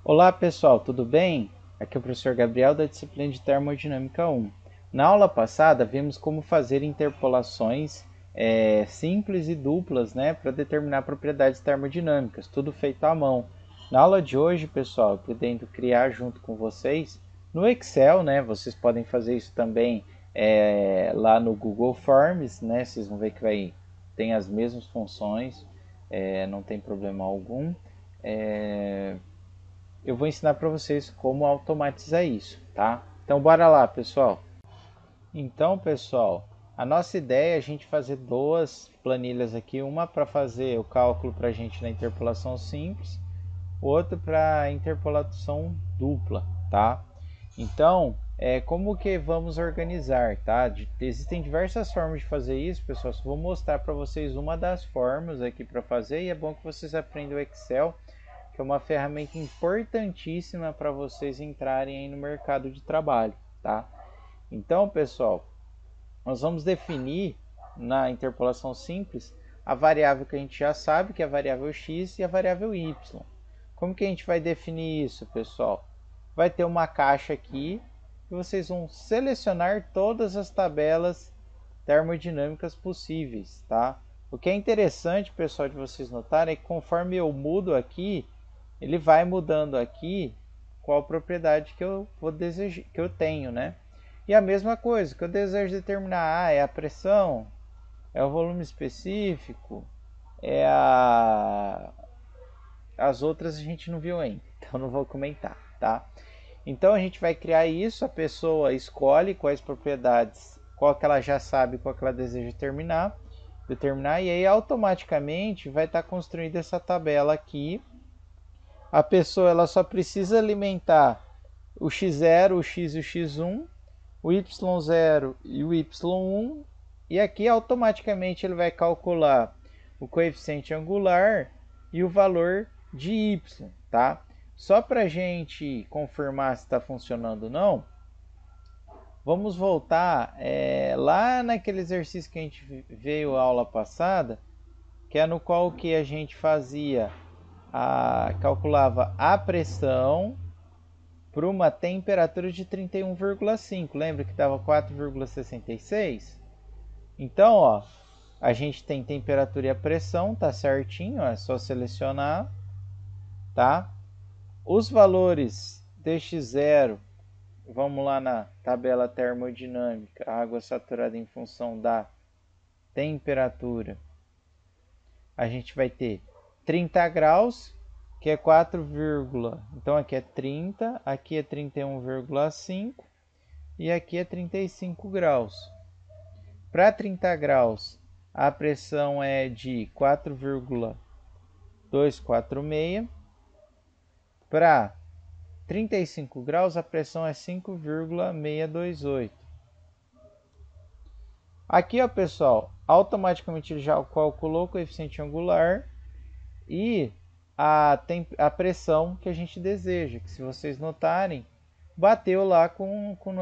Olá pessoal, tudo bem? Aqui é o professor Gabriel da disciplina de Termodinâmica 1. Na aula passada vimos como fazer interpolações simples e duplas, para determinar propriedades termodinâmicas, tudo feito à mão. Na aula de hoje, pessoal, eu pretendo criar junto com vocês no Excel, vocês podem fazer isso também lá no Google Forms, vocês vão ver que tem as mesmas funções, não tem problema algum. Eu vou ensinar para vocês como automatizar isso, tá? Então bora lá, pessoal. Então, pessoal, a nossa ideia é a gente fazer duas planilhas aqui, uma para fazer o cálculo para a gente na interpolação simples, outra para interpolação dupla, tá? Então, como que vamos organizar, tá? Existem diversas formas de fazer isso, pessoal. Só vou mostrar para vocês uma das formas aqui para fazer e é bom que vocês aprendam o Excel, que é uma ferramenta importantíssima para vocês entrarem aí no mercado de trabalho, tá? Então, pessoal, nós vamos definir na interpolação simples a variável que a gente já sabe, que é a variável x e a variável y. Como que a gente vai definir isso, pessoal? Vai ter uma caixa aqui e vocês vão selecionar todas as tabelas termodinâmicas possíveis, tá? O que é interessante, pessoal, de vocês notarem é que conforme eu mudo aqui, ele vai mudando aqui qual propriedade que eu vou desejar, que eu tenho, E a mesma coisa, que eu desejo determinar, é a pressão, é o volume específico, é a as outras a gente não viu ainda, então não vou comentar, tá? Então a gente vai criar isso, a pessoa escolhe quais propriedades, qual que ela já sabe, qual que ela deseja determinar e aí automaticamente vai estar construída essa tabela aqui. A pessoa ela só precisa alimentar o x0, o x e o x1, o y0 e o y1, e aqui automaticamente ele vai calcular o coeficiente angular e o valor de y, tá? Só para a gente confirmar se está funcionando ou não, vamos voltar lá naquele exercício que a gente veio a aula passada, que é no qual que a gente calculava a pressão por uma temperatura de 31,5. Lembra que dava 4,66? Então, ó, a gente tem temperatura e a pressão, tá certinho, ó, é só selecionar, tá? Os valores dx0, vamos lá na tabela termodinâmica, água saturada em função da temperatura. A gente vai ter 30 graus, que é 4, então aqui é 30, aqui é 31,5 e aqui é 35 graus. Para 30 graus, a pressão é de 4,246. Para 35 graus, a pressão é 5,628. Aqui, ó, pessoal, automaticamente ele já calculou o coeficiente angular e a pressão que a gente deseja, que se vocês notarem, bateu lá com o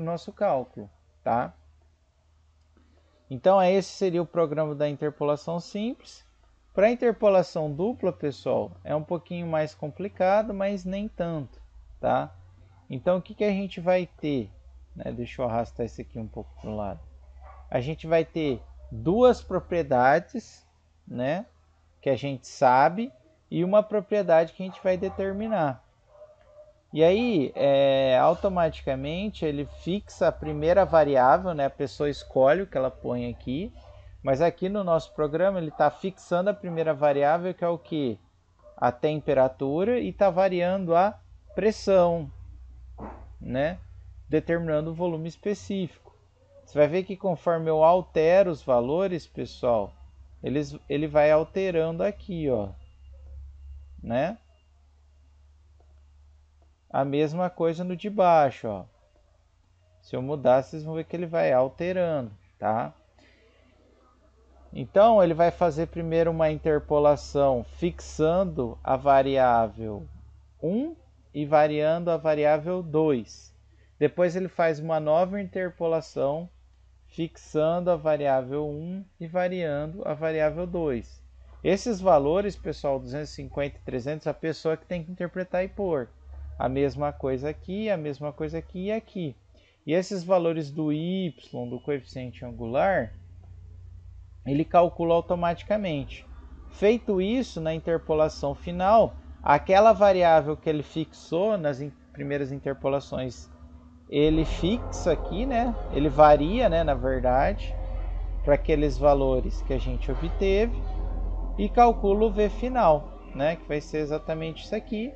nosso cálculo, tá? Então, esse seria o programa da interpolação simples. Para a interpolação dupla, pessoal, é um pouquinho mais complicado, mas nem tanto, tá? Então, o que a gente vai ter? Deixa eu arrastar esse aqui um pouco para o lado. A gente vai ter duas propriedades, que a gente sabe, e uma propriedade que a gente vai determinar. E aí, automaticamente, ele fixa a primeira variável, a pessoa escolhe o que ela põe aqui, mas aqui no nosso programa ele está fixando a primeira variável, que é o que? A temperatura, e está variando a pressão, determinando o volume específico. Você vai ver que conforme eu altero os valores, pessoal, ele vai alterando aqui, ó, A mesma coisa no de baixo, ó. Se eu mudar, vocês vão ver que ele vai alterando, tá? Então, ele vai fazer primeiro uma interpolação fixando a variável 1 e variando a variável 2. Depois ele faz uma nova interpolação fixando a variável 1 e variando a variável 2. Esses valores, pessoal, 250 e 300, a pessoa que tem que interpretar e pôr. A mesma coisa aqui, a mesma coisa aqui e aqui. E esses valores do y, do coeficiente angular, ele calcula automaticamente. Feito isso, na interpolação final, aquela variável que ele fixou nas primeiras interpolações, ele fixa aqui, né? Ele varia, né, na verdade, para aqueles valores que a gente obteve e calcula o v final, né, que vai ser exatamente isso aqui.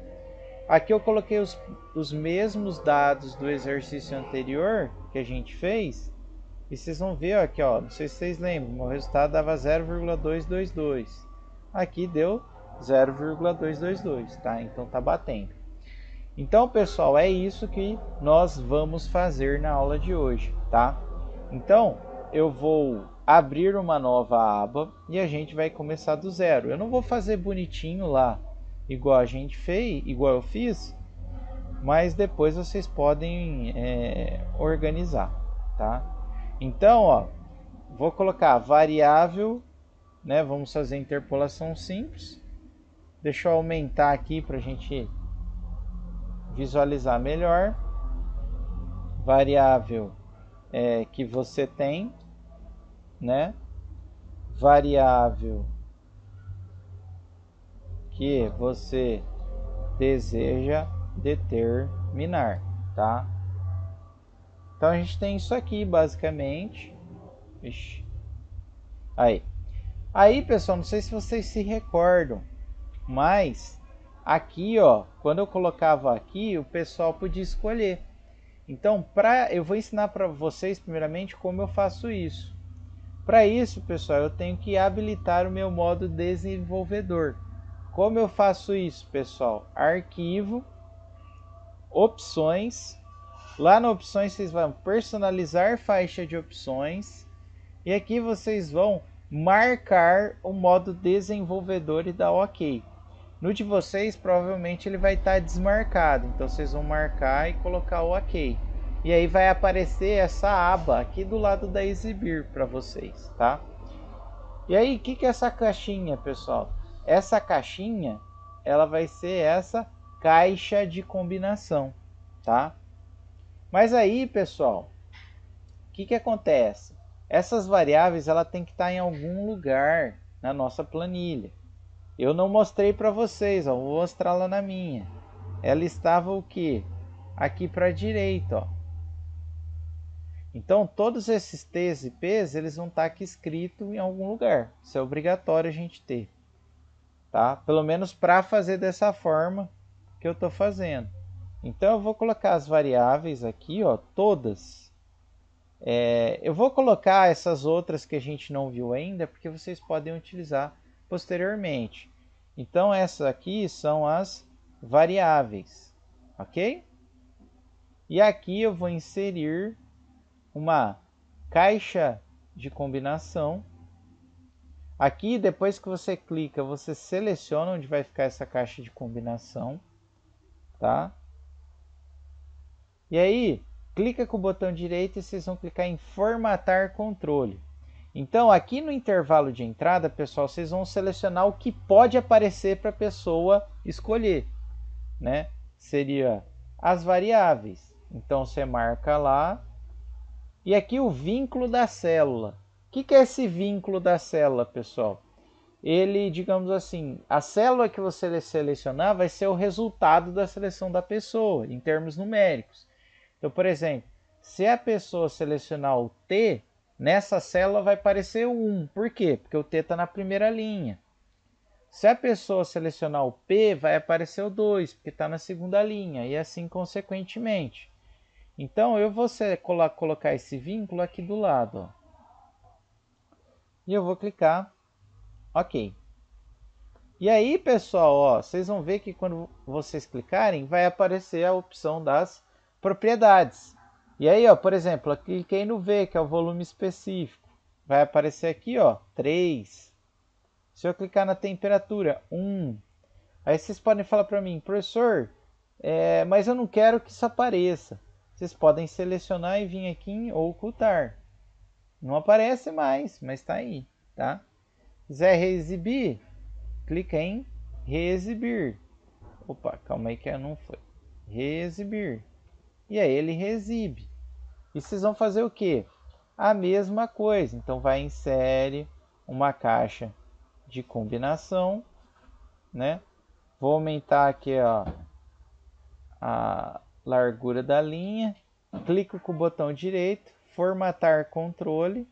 Aqui eu coloquei os mesmos dados do exercício anterior que a gente fez. E vocês vão ver aqui, ó, não sei se vocês lembram, o resultado dava 0,222. Aqui deu 0,222, tá? Então tá batendo. Então, pessoal, é isso que nós vamos fazer na aula de hoje, tá? Então, eu vou abrir uma nova aba e a gente vai começar do zero. Eu não vou fazer bonitinho lá, igual a gente fez, igual eu fiz, mas depois vocês podem organizar, tá? Então, ó, vou colocar variável, né? Vamos fazer interpolação simples. Deixa eu aumentar aqui para a gente visualizar melhor. Variável que você tem, né? Variável que você deseja determinar, tá? Então a gente tem isso aqui basicamente. Ixi. Aí, pessoal, não sei se vocês se recordam, mas aqui, ó, quando eu colocava aqui, o pessoal podia escolher. Então, eu vou ensinar para vocês primeiramente como eu faço isso. Para isso, pessoal, eu tenho que habilitar o meu modo desenvolvedor. Como eu faço isso, pessoal? Arquivo, opções. Lá na opções vocês vão personalizar faixa de opções. E aqui vocês vão marcar o modo desenvolvedor e dar OK. No de vocês, provavelmente ele vai estar desmarcado. Então vocês vão marcar e colocar o OK. E aí vai aparecer essa aba aqui do lado da exibir para vocês, tá? E aí, o que é essa caixinha, pessoal? Essa caixinha, ela vai ser essa caixa de combinação, tá? Mas aí, pessoal, o que acontece? Essas variáveis, ela tem que estar em algum lugar na nossa planilha. Eu não mostrei para vocês, ó, vou mostrar lá na minha. Ela estava o quê? Aqui para a direita, ó. Então, todos esses T's e P's, eles vão estar aqui escritos em algum lugar. Isso é obrigatório a gente ter, tá? Pelo menos para fazer dessa forma que eu estou fazendo. Então, eu vou colocar as variáveis aqui, ó, todas. Eu vou colocar essas outras que a gente não viu ainda, porque vocês podem utilizar posteriormente. Então, essas aqui são as variáveis, ok? E aqui eu vou inserir uma caixa de combinação. Aqui, depois que você clica, você seleciona onde vai ficar essa caixa de combinação, tá? E aí, clica com o botão direito e vocês vão clicar em formatar controle. Então, aqui no intervalo de entrada, pessoal, vocês vão selecionar o que pode aparecer para a pessoa escolher, né? Seria as variáveis. Então, você marca lá. E aqui o vínculo da célula. O que é esse vínculo da célula, pessoal? Ele, digamos assim, a célula que você selecionar vai ser o resultado da seleção da pessoa, em termos numéricos. Então, por exemplo, se a pessoa selecionar o T, nessa célula vai aparecer o 1. Por quê? Porque o T está na primeira linha. Se a pessoa selecionar o P, vai aparecer o 2, porque está na segunda linha, e assim consequentemente. Então, eu vou colocar esse vínculo aqui do lado, ó. E eu vou clicar OK. E aí, pessoal, ó, vocês vão ver que quando vocês clicarem, vai aparecer a opção das propriedades. E aí, ó, por exemplo, eu cliquei no V, que é o volume específico. Vai aparecer aqui, ó, 3. Se eu clicar na temperatura, 1. Aí vocês podem falar para mim, professor, mas eu não quero que isso apareça. Vocês podem selecionar e vir aqui em ocultar. Não aparece mais, mas está aí, tá? Quiser reexibir, clica em reexibir. Opa, calma aí que não foi. Reexibir. E aí ele reexibe. E vocês vão fazer o quê? A mesma coisa. Então vai em série, uma caixa de combinação, né? Vou aumentar aqui, ó, a largura da linha. Clico com o botão direito, formatar controle.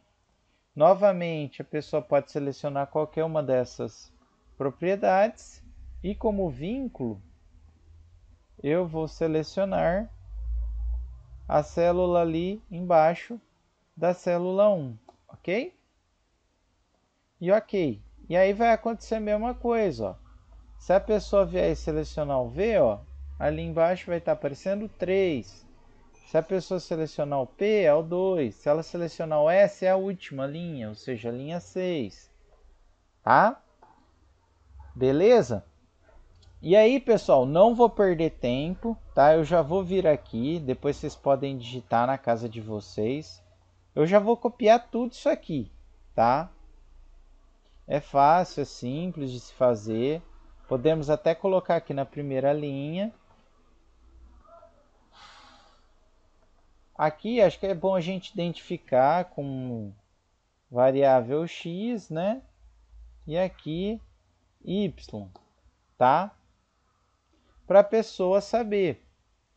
Novamente, a pessoa pode selecionar qualquer uma dessas propriedades. E como vínculo, eu vou selecionar a célula ali embaixo da célula 1, ok? E ok. E aí vai acontecer a mesma coisa, ó. Se a pessoa vier e selecionar o V, ó, ali embaixo vai estar aparecendo 3. Se a pessoa selecionar o P, é o 2. Se ela selecionar o S, é a última linha, ou seja, a linha 6. Tá? Beleza? E aí, pessoal, não vou perder tempo, tá? Eu já vou vir aqui, depois vocês podem digitar na casa de vocês. Eu já vou copiar tudo isso aqui, tá? É fácil, é simples de se fazer. Podemos até colocar aqui na primeira linha. Aqui acho que é bom a gente identificar com variável x, né? E aqui y, tá? Para a pessoa saber,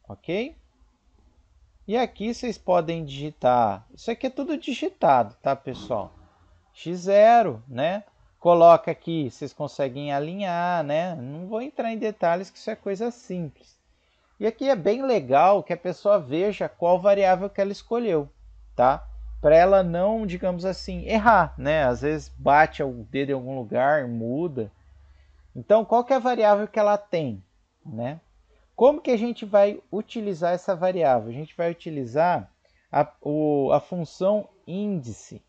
ok? E aqui vocês podem digitar, isso aqui é tudo digitado, tá, pessoal? x0, né? Coloca aqui, vocês conseguem alinhar, né? Não vou entrar em detalhes, que isso é coisa simples. E aqui é bem legal que a pessoa veja qual variável que ela escolheu, tá? Para ela não, digamos assim, errar, né? Às vezes bate o dedo em algum lugar, muda. Então, qual que é a variável que ela tem, né? Como que a gente vai utilizar essa variável? A gente vai utilizar a função índice,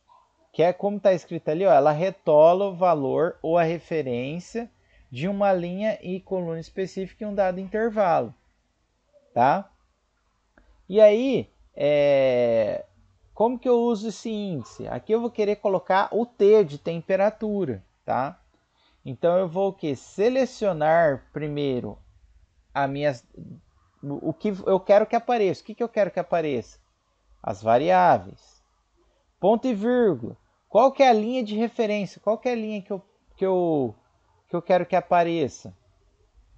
que é como está escrito ali, ó, ela retola o valor ou a referência de uma linha e coluna específica em um dado intervalo, tá? E aí, como que eu uso esse índice? Aqui eu vou querer colocar o T de temperatura, tá? Então eu vou o quê? Selecionar primeiro o que eu quero que apareça. O que eu quero que apareça? As variáveis. Ponto e vírgula. Qual que é a linha de referência? Qual que é a linha que eu quero que apareça?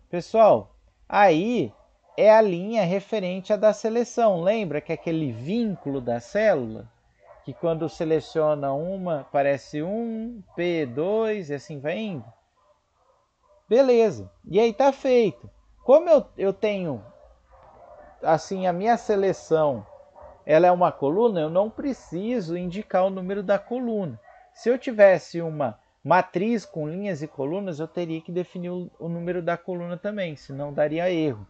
Pessoal, aí é a linha referente à da seleção. Lembra que é aquele vínculo da célula? Que quando seleciona uma, aparece 1, P2 e assim vai indo. Beleza. E aí tá feito. Como eu tenho assim a minha seleção, ela é uma coluna, eu não preciso indicar o número da coluna. Se eu tivesse uma matriz com linhas e colunas, eu teria que definir o número da coluna também, senão daria erro.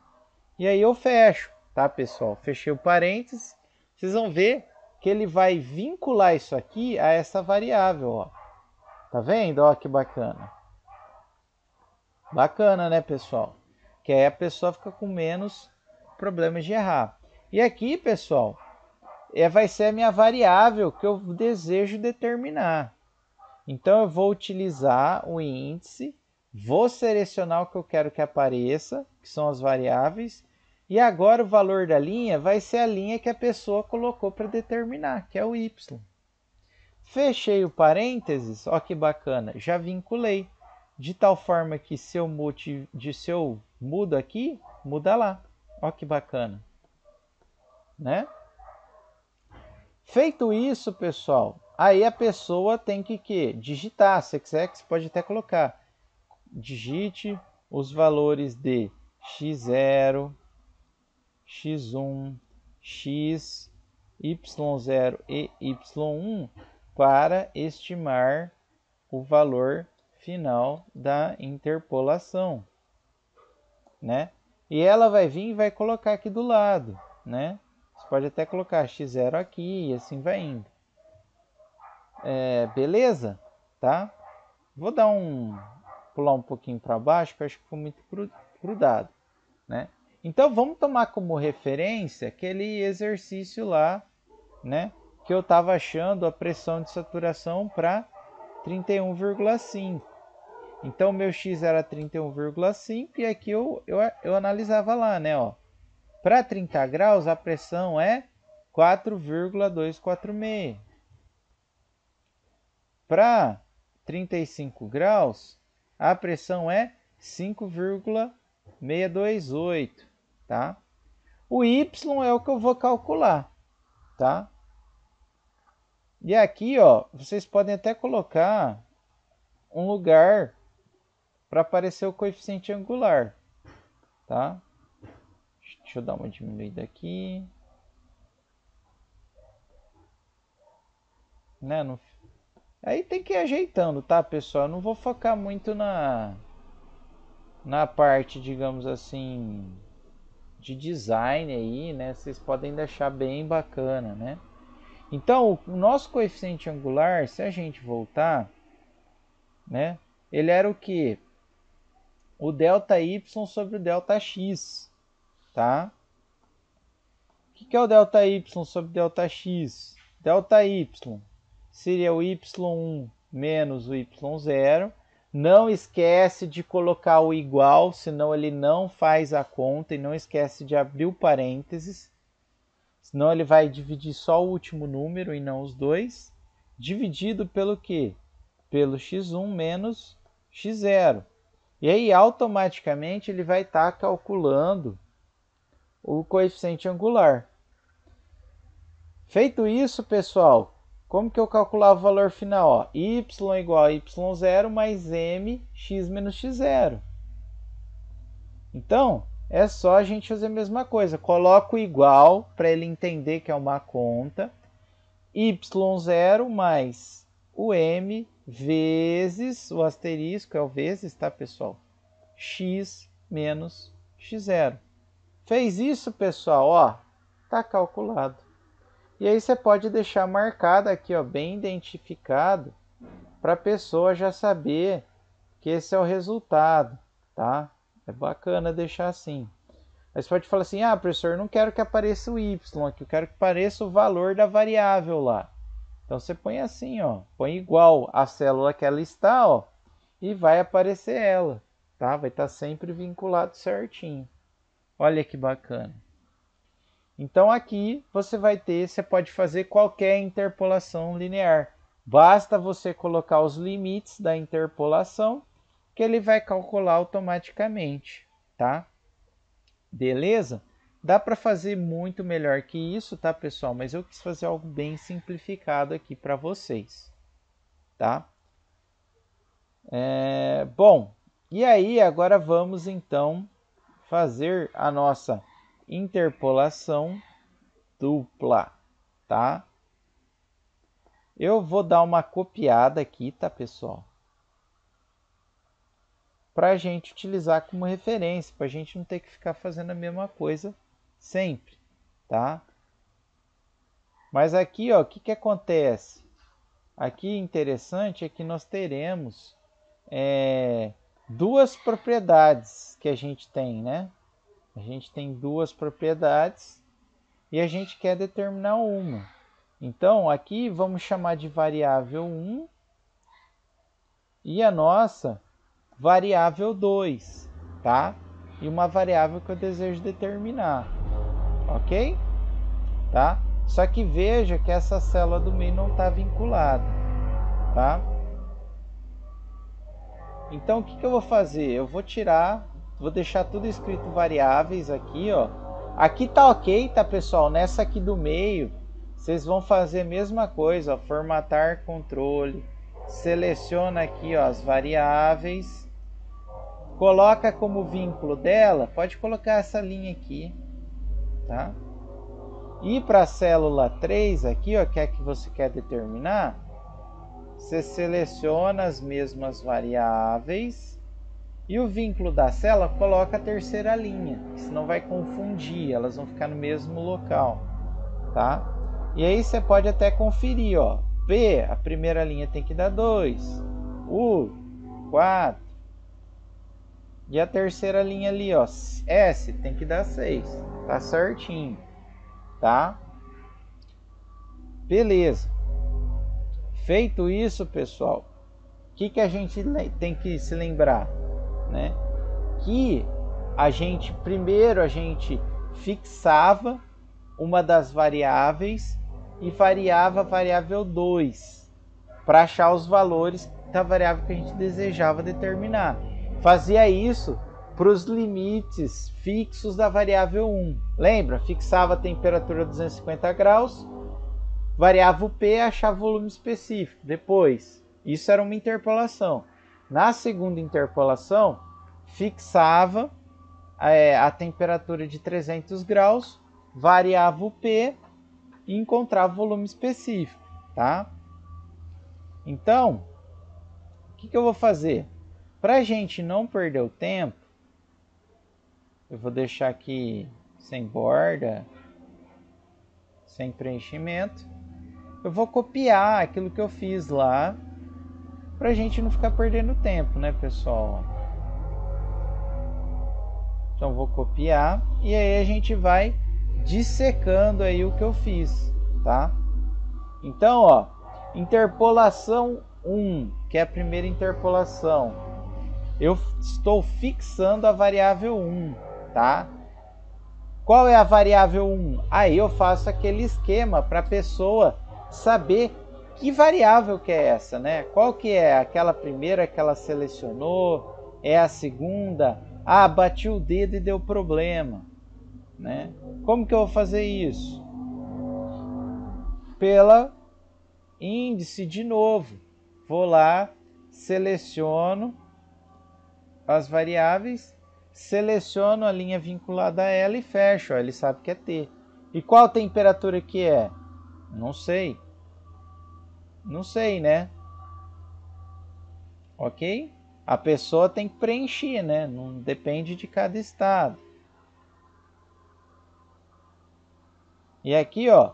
E aí eu fecho, tá, pessoal? Fechei o parênteses. Vocês vão ver que ele vai vincular isso aqui a essa variável, ó. Tá vendo? Ó, que bacana. Bacana, né, pessoal? Que aí a pessoa fica com menos problemas de errar. E aqui, pessoal, vai ser a minha variável que eu desejo determinar. Então, eu vou utilizar o índice, vou selecionar o que eu quero que apareça, que são as variáveis, e agora o valor da linha vai ser a linha que a pessoa colocou para determinar, que é o y. Fechei o parênteses, ó que bacana, já vinculei. De tal forma que se eu mudo aqui, muda lá. Ó que bacana. Né? Feito isso, pessoal, aí a pessoa tem que digitar. Se quiser, você pode até colocar. Digite os valores de x0, x1, x, y0 e y1 para estimar o valor final da interpolação, né? E ela vai vir e vai colocar aqui do lado, né? Você pode até colocar x0 aqui e assim vai indo. Beleza? Tá? Vou pular um pouquinho para baixo, que eu acho que ficou muito grudado, né? Então vamos tomar como referência aquele exercício lá, né? Que eu estava achando a pressão de saturação para 31,5. Então, meu x era 31,5 e aqui eu analisava lá, né? Para 30 graus, a pressão é 4,246. Para 35 graus, a pressão é 5,628, tá? O y é o que eu vou calcular, tá? E aqui, vocês podem até colocar um lugar para aparecer o coeficiente angular, tá? Deixa eu dar uma diminuída aqui. Né? Aí tem que ir ajeitando, tá, pessoal? Eu não vou focar muito na parte, digamos assim, de design aí, né? Vocês podem deixar bem bacana, né? Então, o nosso coeficiente angular, se a gente voltar, né? Ele era o quê? O ΔY sobre o ΔX, tá? O que é o ΔY sobre ΔX? ΔY seria o y1 menos o y0. Não esquece de colocar o igual, senão ele não faz a conta. E não esquece de abrir o parênteses, senão ele vai dividir só o último número e não os dois. Dividido pelo quê? Pelo x1 menos x0. E aí, automaticamente, ele vai estar calculando o coeficiente angular. Feito isso, pessoal, como que eu calculava o valor final? Y igual a y0 mais mx menos x0. Então, é só a gente fazer a mesma coisa. Coloca o igual para ele entender que é uma conta. Y0 mais o m vezes, o asterisco é o vezes, tá, pessoal? X menos x0. Fez isso, pessoal, tá calculado. E aí você pode deixar marcado aqui, bem identificado, para a pessoa já saber que esse é o resultado, tá? É bacana deixar assim. Aí você pode falar assim, professor, eu não quero que apareça o y aqui, eu quero que apareça o valor da variável lá. Então você põe assim, põe igual a célula que ela está, e vai aparecer ela, tá? Vai estar sempre vinculado certinho. Olha que bacana. Então aqui você pode fazer qualquer interpolação linear. Basta você colocar os limites da interpolação que ele vai calcular automaticamente, tá? Beleza? Dá para fazer muito melhor que isso, tá, pessoal? Mas eu quis fazer algo bem simplificado aqui para vocês, tá? Bom, e aí agora vamos então fazer a nossa interpolação dupla, tá? Eu vou dar uma copiada aqui, tá, pessoal? Para a gente utilizar como referência, para a gente não ter que ficar fazendo a mesma coisa sempre, tá? Mas aqui, o que acontece? Aqui interessante é que nós teremos duas propriedades que a gente tem, né? A gente tem duas propriedades e a gente quer determinar uma. Então, aqui vamos chamar de variável 1 e a nossa variável 2, tá? E uma variável que eu desejo determinar, ok? Tá? Só que veja que essa célula do meio não está vinculada, tá? Então, o que eu vou fazer? Eu vou deixar tudo escrito variáveis aqui, Aqui tá ok, tá, pessoal? Nessa aqui do meio, vocês vão fazer a mesma coisa, formatar controle. Seleciona aqui, as variáveis. Coloca como vínculo dela, pode colocar essa linha aqui, tá? E para a célula 3 aqui, que é que você quer determinar, você seleciona as mesmas variáveis e o vínculo da célula coloca a terceira linha, senão vai confundir, elas vão ficar no mesmo local, tá? E aí você pode até conferir, P, a primeira linha tem que dar 2, U, 4, e a terceira linha ali, S, tem que dar 6, tá certinho, tá? Beleza. Feito isso, pessoal, que a gente tem que se lembrar, né? Que primeiro a gente fixava uma das variáveis e variava a variável 2 para achar os valores da variável que a gente desejava determinar. Fazia isso para os limites fixos da variável 1. Lembra? Fixava a temperatura a 250 graus, variava o P e achava o volume específico. Depois, isso era uma interpolação. Na segunda interpolação, fixava a temperatura de 300 graus, variava o P e encontrava o volume específico, tá? Então, o que eu vou fazer? Para a gente não perder o tempo, eu vou deixar aqui sem borda, sem preenchimento. Eu vou copiar aquilo que eu fiz lá, para a gente não ficar perdendo tempo, né, pessoal? Então, vou copiar e aí a gente vai dissecando aí o que eu fiz, tá? Então, ó, interpolação 1, que é a primeira interpolação. Eu estou fixando a variável 1, tá? Qual é a variável 1? Aí eu faço aquele esquema para a pessoa saber que variável que é essa, né? Qual que é aquela primeira que ela selecionou? É a segunda? Ah, bati o dedo e deu problema, né? Como que eu vou fazer isso? Pela índice de novo. Vou lá, seleciono as variáveis, seleciono a linha vinculada a ela e fecho. Ó, ele sabe que é T. E qual temperatura que é? Não sei. Não sei, né? Ok? A pessoa tem que preencher, né? Não depende de cada estado. E aqui, ó,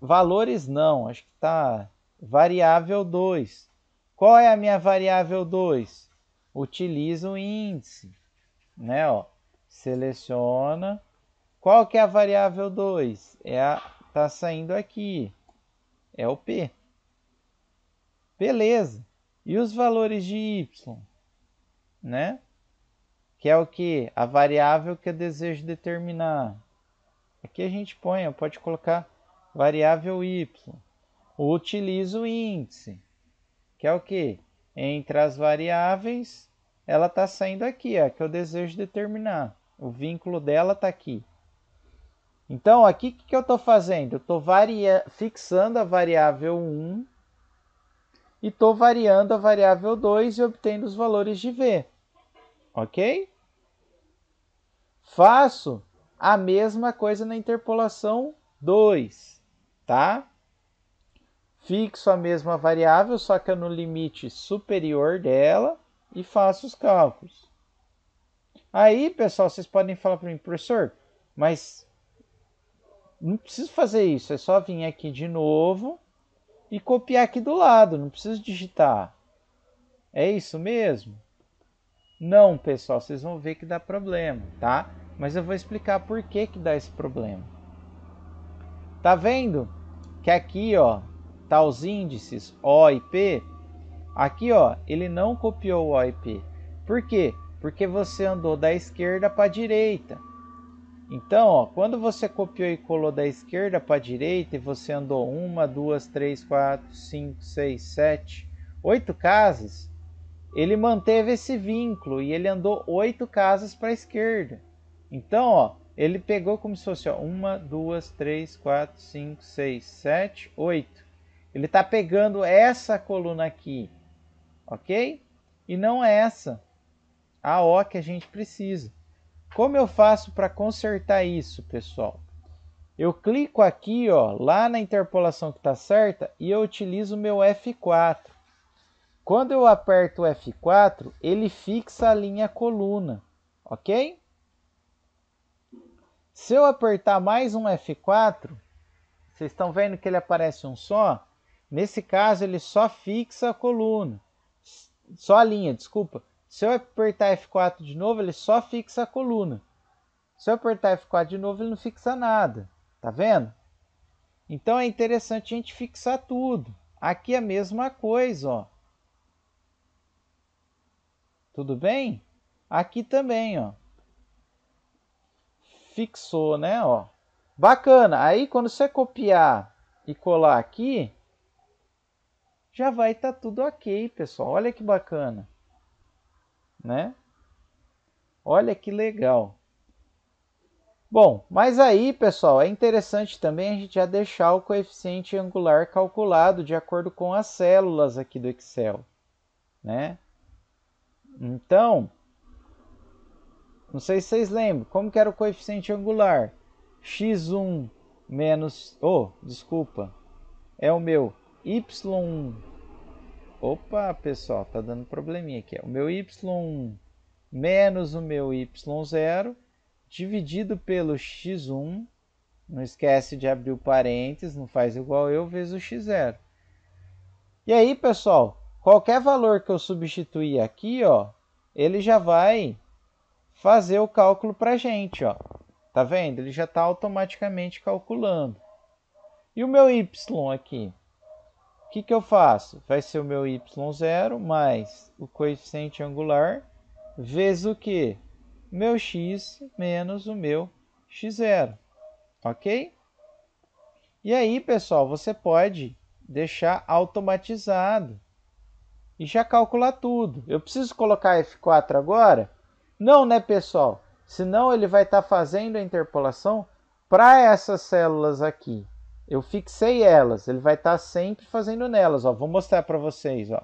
valores não, acho que tá variável 2. Qual é a minha variável 2? Utiliza o índice, né, ó. Seleciona. Qual que é a variável 2? Tá saindo aqui. É o P. Beleza. E os valores de Y, né? Que é o que? A variável que eu desejo determinar. Aqui a gente põe, pode colocar variável y. Utilizo o índice, que é o que? Entre as variáveis, ela está saindo aqui, que eu desejo determinar. O vínculo dela está aqui. Então, aqui o que eu estou fazendo? Eu estou fixando a variável 1 e estou variando a variável 2 e obtendo os valores de V. Ok? Faço a mesma coisa na interpolação 2, tá? Fixo a mesma variável, só que no limite superior dela e faço os cálculos. Aí, pessoal, vocês podem falar para mim, professor, mas não preciso fazer isso, é só vir aqui de novo e copiar aqui do lado, não preciso digitar. É isso mesmo? Não, pessoal, vocês vão ver que dá problema, tá? Mas eu vou explicar por que dá esse problema. Tá vendo que aqui, ó, tá os índices O e P? Aqui, ó, ele não copiou o O e P. Por quê? Porque você andou da esquerda para a direita. Então, ó, quando você copiou e colou da esquerda para a direita e você andou 1, 2, 3, 4, 5, 6, 7, 8 casas, ele manteve esse vínculo e ele andou 8 casas para a esquerda. Então, ó, ele pegou como se fosse 1, 2, 3, 4, 5, 6, 7, 8. Ele está pegando essa coluna aqui, ok? E não essa, a O que a gente precisa. Como eu faço para consertar isso, pessoal? Eu clico aqui, ó, lá na interpolação que está certa e eu utilizo o meu F4. Quando eu aperto o F4, ele fixa a linha coluna, ok? Se eu apertar mais um F4, vocês estão vendo que ele aparece um só? Nesse caso, ele só fixa a coluna. Só a linha, desculpa. Se eu apertar F4 de novo, ele só fixa a coluna. Se eu apertar F4 de novo, ele não fixa nada. Tá vendo? Então é interessante a gente fixar tudo. Aqui é a mesma coisa, ó. Tudo bem? Aqui também, ó. Fixou, né, ó. Bacana. Aí quando você copiar e colar aqui, já vai estar tudo ok, pessoal. Olha que bacana, né? Olha que legal. Bom, mas aí, pessoal, é interessante também a gente já deixar o coeficiente angular calculado de acordo com as células aqui do Excel, né? Então, não sei se vocês lembram, como que era o coeficiente angular? x1 menos... Oh, desculpa. É o meu y1. Opa, pessoal, tá dando probleminha aqui. O meu y1 menos o meu y0 dividido pelo x1. Não esquece de abrir o parênteses, não faz igual eu, vezes o x0. E aí, pessoal, qualquer valor que eu substituir aqui, ó, ele já vai fazer o cálculo para a gente, ó. Tá vendo? Ele já está automaticamente calculando. E o meu y aqui? O que eu faço? Vai ser o meu y0 mais o coeficiente angular vezes o quê? Meu x menos o meu x0. Ok? E aí, pessoal, você pode deixar automatizado e já calcular tudo. Eu preciso colocar F4 agora? Não, né, pessoal? Senão ele vai estar fazendo a interpolação para essas células aqui. Eu fixei elas, ele vai estar sempre fazendo nelas. Ó. Vou mostrar para vocês. Ó.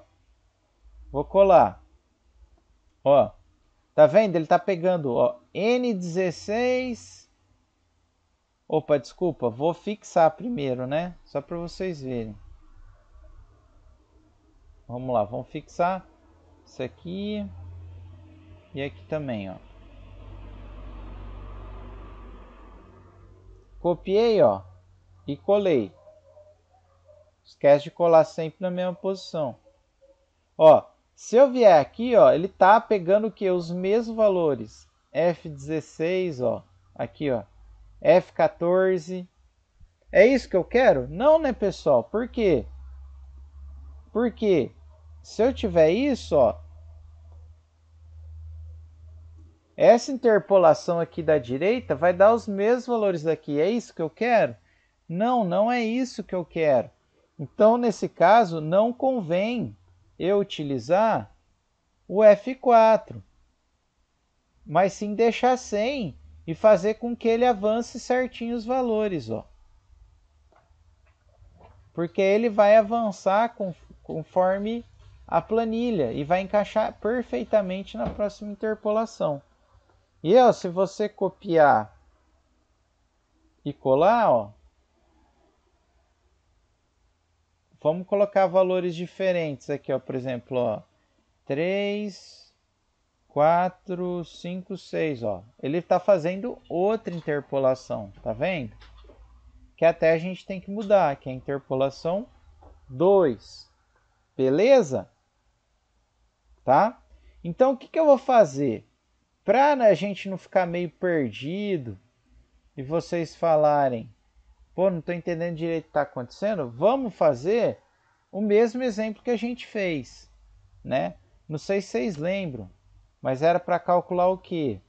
Vou colar. Ó. Tá vendo? Ele está pegando ó, N16. Opa, desculpa. Vou fixar primeiro, né? Só para vocês verem. Vamos lá, vamos fixar isso aqui e aqui também, ó. Copiei, ó, e colei. Esquece de colar sempre na mesma posição. Ó, se eu vier aqui, ó, ele tá pegando o que? Os mesmos valores. F16, ó, aqui, ó, F14. É isso que eu quero? Não, né, pessoal? Por quê? Porque se eu tiver isso, ó, essa interpolação aqui da direita vai dar os mesmos valores daqui. É isso que eu quero? Não, não é isso que eu quero. Então, nesse caso, não convém eu utilizar o F4, mas sim deixar sem e fazer com que ele avance certinho os valores. Ó. Porque ele vai avançar conforme a planilha e vai encaixar perfeitamente na próxima interpolação. E ó, se você copiar e colar, ó, vamos colocar valores diferentes aqui, ó, por exemplo, ó, 3, 4, 5, 6, ó. Ele está fazendo outra interpolação, tá vendo? Que até a gente tem que mudar, que é a interpolação 2. Beleza? Tá? Então, o que eu vou fazer? Para a gente não ficar meio perdido e vocês falarem, pô, não estou entendendo direito o que está acontecendo, vamos fazer o mesmo exemplo que a gente fez, né? Não sei se vocês lembram, mas era para calcular o quê?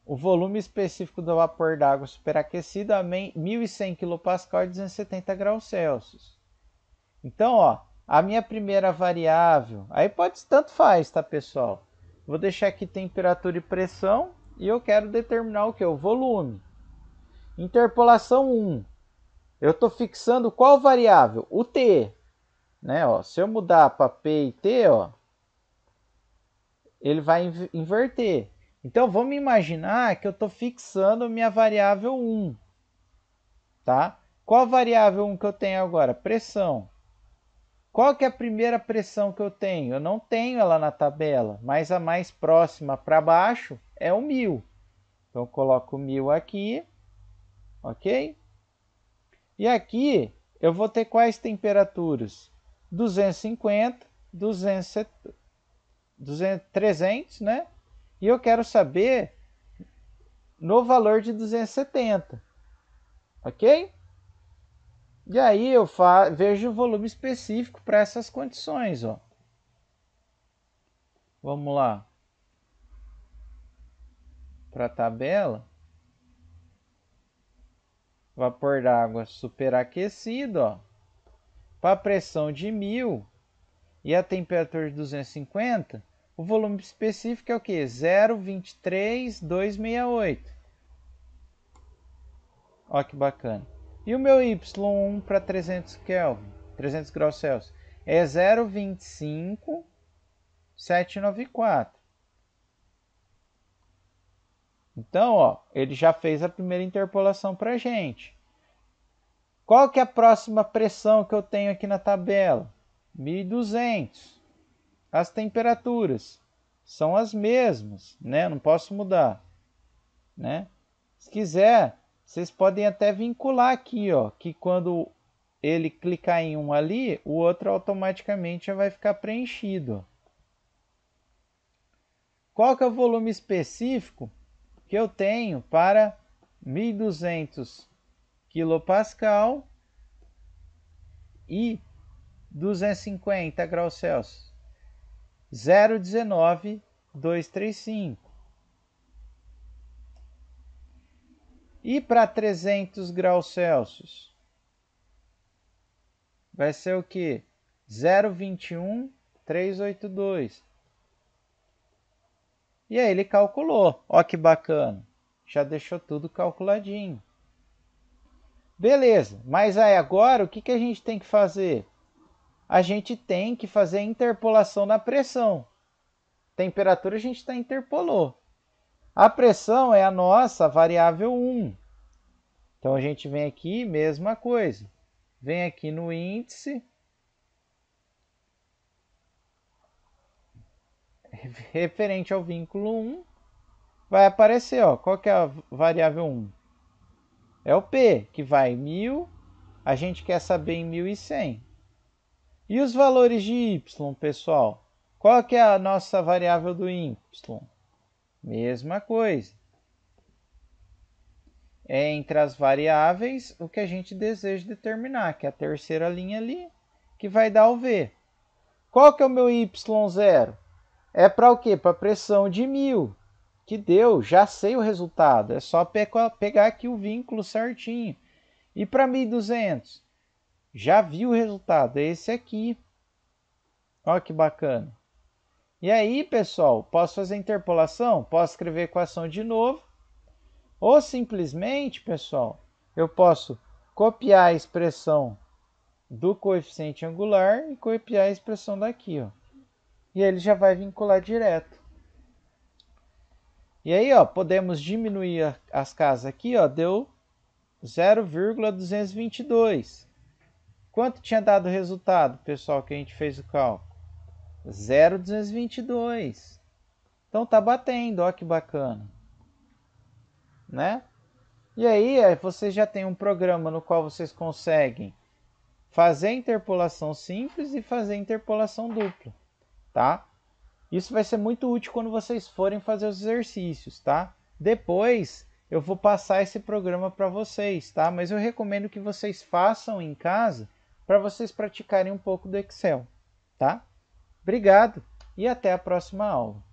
O volume específico do vapor d'água superaquecido a 1.100 kPa e 270 graus Celsius. Então, ó, a minha primeira variável, aí pode tanto faz, tá, pessoal? Vou deixar aqui temperatura e pressão e eu quero determinar o que? O volume. Interpolação 1. Eu estou fixando qual variável? O T. Né, ó, se eu mudar para P e T, ó, ele vai inverter. Então, vamos imaginar que eu estou fixando minha variável 1. Tá? Qual a variável 1 que eu tenho agora? Pressão. Qual que é a primeira pressão que eu tenho? Eu não tenho ela na tabela, mas a mais próxima para baixo é o 1000. Então, eu coloco 1000 aqui, ok? E aqui eu vou ter quais temperaturas? 250, 300, né? E eu quero saber no valor de 270, ok? E aí eu vejo o volume específico para essas condições, ó. Vamos lá para a tabela. Vapor d'água superaquecido, ó, para a pressão de 1000 e a temperatura de 250, o volume específico é o que? 0,23268. Ó que bacana. E o meu Y1 para 300 Kelvin, 300 graus Celsius, é 0,25794. Então, ó, ele já fez a primeira interpolação para a gente. Qual que é a próxima pressão que eu tenho aqui na tabela? 1200. As temperaturas são as mesmas, né? Não posso mudar, né? Se quiser, vocês podem até vincular aqui, ó, que quando ele clicar em um ali, o outro automaticamente já vai ficar preenchido. Qual que é o volume específico que eu tenho para 1200 kPa e 250 graus Celsius? 0,19235. E para 300 graus Celsius? Vai ser o que? 0,21382. E aí ele calculou. Ó que bacana. Já deixou tudo calculadinho. Beleza, mas aí agora o que a gente tem que fazer? A gente tem que fazer a interpolação na pressão. Temperatura a gente já interpolou. A pressão é a nossa variável 1. Então a gente vem aqui, mesma coisa. Vem aqui no índice. Referente ao vínculo 1, vai aparecer, ó, qual que é a variável 1? É o P, que vai em 1000, a gente quer saber em 1100. E os valores de Y, pessoal? Qual que é a nossa variável do Y? Mesma coisa. É entre as variáveis o que a gente deseja determinar, que é a terceira linha ali, que vai dar o V. Qual que é o meu Y0? É para o quê? Para a pressão de 1000, que deu, já sei o resultado, é só pegar aqui o vínculo certinho. E para 1200? Já vi o resultado, é esse aqui. Olha que bacana. E aí, pessoal, posso fazer interpolação? Posso escrever a equação de novo. Ou simplesmente, pessoal, eu posso copiar a expressão do coeficiente angular e copiar a expressão daqui, ó. E ele já vai vincular direto. E aí, ó, podemos diminuir as casas aqui, ó, deu 0,222. Quanto tinha dado o resultado, pessoal, que a gente fez o cálculo? 0,222. Então tá batendo, ó que bacana. Né? E aí, vocês já têm um programa no qual vocês conseguem fazer interpolação simples e fazer interpolação dupla, tá? Isso vai ser muito útil quando vocês forem fazer os exercícios, tá? Depois eu vou passar esse programa para vocês, tá? Mas eu recomendo que vocês façam em casa para vocês praticarem um pouco do Excel, tá? Obrigado e até a próxima aula.